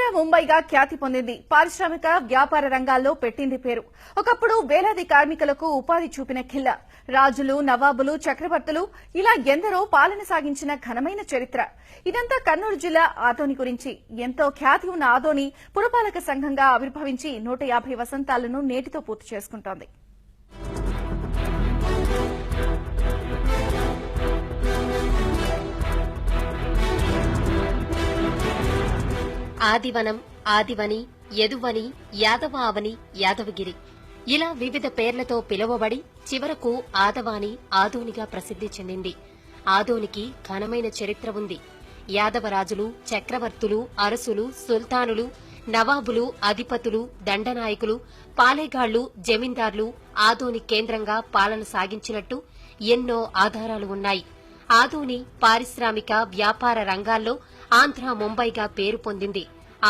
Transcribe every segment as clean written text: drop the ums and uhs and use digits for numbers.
ఆంధ్ర ముంబైగా ఖ్యాతి పొందింది. పారిశ్రామిక వ్యాపార రంగాల్లో పెట్టింది పేరు. ఒకప్పుడు వేలాది కార్మికులకు ఉపాధి చూపిన ఖిల్లా. రాజులు, నవాబులు, చక్రవర్తులు ఇలా ఎందరో పాలన సాగించిన ఘనమైన చరిత్ర. ఇదంతా కర్నూలు జిల్లా ఆదోని గురించి. ఎంతో ఖ్యాతి ఉన్న ఆదోని పురపాలక సంఘంగా ఆవిర్భవించి 150 వసంతాలను నేటితో పూర్తి చేసుకుంటోంది. ఆదివనం, ఆదివని, యదువని, యాదవావని, యాదవగిరి ఇలా వివిధ పేర్లతో పిలువబడి చివరకు ఆదవాని ఆదోనిగా ప్రసిద్ది చెందింది. ఆదోనికి ఘనమైన చరిత్ర ఉంది. యాదవరాజులు, చక్రవర్తులు, అరసులు, సుల్తానులు, నవాబులు, అధిపతులు, దండనాయకులు, పాలెగాళ్లు, జమీందార్లు ఆదోని కేంద్రంగా పాలన సాగించినట్టు ఎన్నో ఆధారాలు ఉన్నాయి. ఆదోని పారిశ్రామిక వ్యాపార రంగాల్లో ఆంధ్ర ముంబైగా పేరు పొందింది.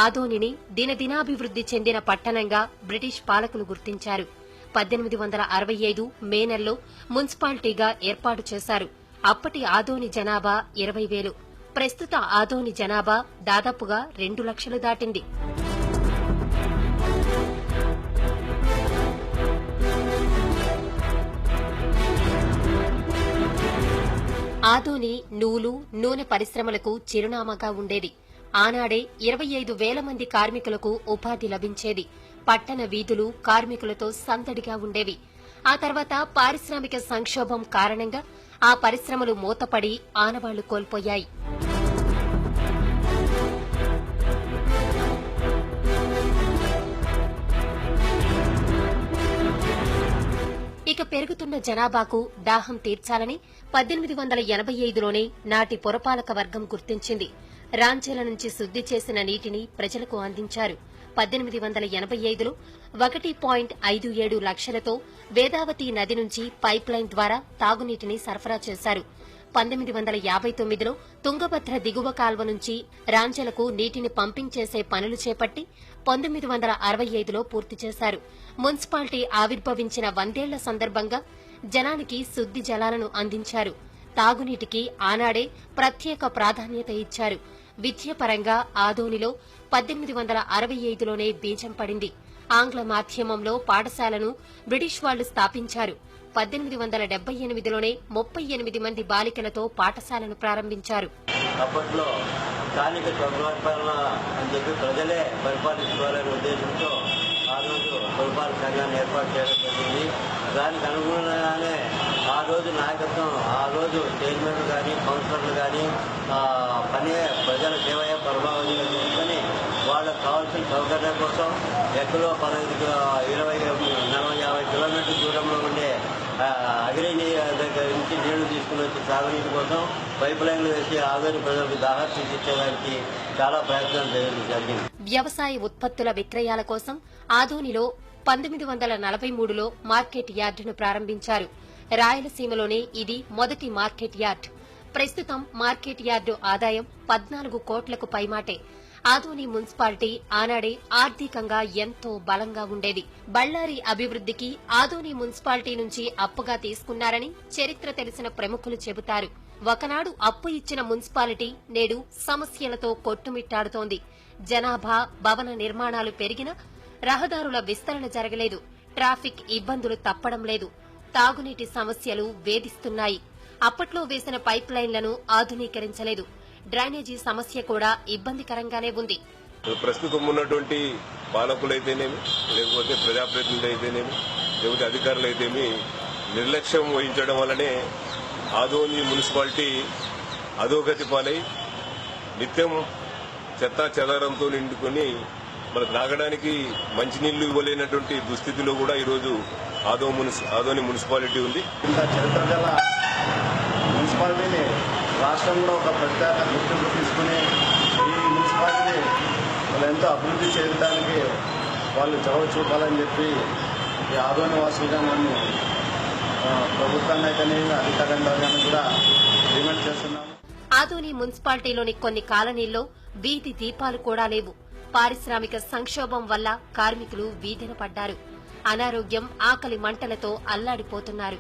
ఆదోనిని దినదినాభివృద్ది చెందిన పట్టణంగా బ్రిటిష్ పాలకులు గుర్తించారు. 1865 మే నెలలో మున్సిపాలిటీగా ఏర్పాటు చేశారు. అప్పటి ఆదోని జనాభా 20,000. ప్రస్తుత ఆదోని జనాభా దాదాపుగా 2 లక్షలు దాటింది. ఆదోని నూలు, నూనె పరిశ్రమలకు చిరునామాగా ఉండేది. ఆనాడే 25,000 మంది కార్మికులకు ఉపాధి లభించేది. పట్టణ వీధులు కార్మికులతో సందడిగా ఉండేవి. ఆ తర్వాత పారిశ్రామిక సంక్షోభం కారణంగా ఆ పరిశ్రమలు మూతపడి ఆనవాళ్లు కోల్పోయాయి. ఇక పెరుగుతున్న జనాభాకు దాహం తీర్చాలని 1885లోనే నాటి పురపాలక వర్గం గుర్తించింది. రాంచెల నుంచి శుద్ది చేసిన నీటిని ప్రజలకు అందించారు. 1885లో 1.57 లక్షలతో వేదావతి నది నుంచి పైప్ లైన్ ద్వారా తాగునీటిని సరఫరా చేశారు. 1959లో తుంగభద్ర దిగువ కాల్వ నుంచి రాంచెలకు నీటిని పంపింగ్ చేసే పనులు చేపట్టి 1965లో పూర్తి చేశారు. మున్సిపాలిటీ ఆవిర్భవించిన 100 ఏళ్ల సందర్భంగా జనానికి శుద్ది జలాలను అందించారు. తాగునీటికి ఆనాడే ప్రత్యేక ప్రాధాన్యత ఇచ్చారు. విద్యపరంగా ఆదోనిలో 1865లోనే బీజం పడింది. ఆంగ్ల మాధ్యమంలో పాఠశాలను బ్రిటిష్ వాళ్లు స్థాపించారు. 1878లోనే 38 మంది బాలికలతో పాఠశాలను ప్రారంభించారు. అప్పట్లో స్థానిక స్వపరిపాలన అని చెప్పి ప్రజలే పరిపాలించుకోవాలనే ఉద్దేశంతో ఆ రోజు పురపాలక సంఘాన్ని ఏర్పాటు చేయడం జరిగింది. దానికి అనుగుణంగానే ఆ రోజు నాయకత్వం, ఆ రోజు చైర్మన్లు కానీ కౌన్సిలర్లు కానీ పని ప్రజల సేవయే ప్రభావంగా తీసుకొని వాళ్ళకు కావాల్సిన సౌకర్యం కోసం ఎక్కడో 20-40-50 కిలోమీటర్ల దూరంలో ఉండే అగిరి దగ్గర నుంచి నీళ్లు తీసుకుని వచ్చి సాగునీటి కోసం పైప్ లైన్లు వేసి ఆదోని ప్రజలకు దాహం తీర్చేదానికి చాలా ప్రయత్నం జరిగింది. వ్యవసాయ ఉత్పత్తుల విక్రయాల కోసం ఆదోనిలో 1943లో మార్కెట్ యార్డును ప్రారంభించారు. రాయలసీమలోనే ఇది మొదటి మార్కెట్ యార్డ్. ప్రస్తుతం మార్కెట్ యార్డు ఆదాయం 14 కోట్లకు పైమాటే. ఆదోని మున్సిపాలిటీ ఆనాడే ఆర్థికంగా ఎంతో బలంగా ఉండేది. బళ్లారి అభివృద్దికి ఆదోని మున్సిపాలిటీ నుంచి అప్పుగా తీసుకున్నారని చరిత్ర తెలిసిన ప్రముఖులు చెబుతారు. ఒకనాడు అప్పు ఇచ్చిన మున్సిపాలిటీ నేడు సమస్యలతో కొట్టుమిట్టాడుతోంది. జనాభా, భవన నిర్మాణాలు పెరిగినా రహదారుల విస్తరణ జరగలేదు. ట్రాఫిక్ ఇబ్బందులు తప్పడం లేదు. తాగునీటి సమస్యలు వేధిస్తున్నాయి. అప్పట్లో వేసిన పైప్ లైన్లను ఆధునీకరించలేదు. డ్రైనేజీ సమస్య కూడా ఇబ్బందికరంగానే ఉంది. ప్రస్తుతం ఉన్నటువంటి పాలకులైతేనేమి, లేకపోతే ప్రజాప్రతినిధులు అయితేనేమి, లేకపోతే అధికారులు అయితేమి నిర్లక్ష్యం వహించడం వల్లనే ఆదోని మున్సిపాలిటీ అధోగతి పాలై నిత్యం చెత్తా చెదారంతో నిండుకొని మనకు తాగడానికి మంచినీళ్లు ఇవ్వలేనటువంటి దుస్థితిలో కూడా ఈరోజు ఆదోని మున్సిపాలిటీ ఉంది. ఇంత చరిత్ర గల మున్సిపాలిటీని రాష్ట్రంలో ఒక ప్రత్యేక గుర్తింపు తీసుకుని ఈ మున్సిపాలిటీని వాళ్ళు ఎంతో అభివృద్ధి చేయడానికి వాళ్ళు చొరవ చూపాలని చెప్పి ఈ ఆదోని వాసులుగా మేము ప్రభుత్వాన్ని అయితేనే అధికారంగా కూడా డిమాండ్ చేస్తున్నాము. ఆదోని మున్సిపాలిటీలోని కొన్ని కాలనీల్లో వీధి దీపాలు కూడా లేవు. పారిశ్రామిక సంక్షోభం వల్ల కార్మికులు వీధిన పడ్డారు. అనారోగ్యం, ఆకలి మంటలతో అల్లాడిపోతున్నారు.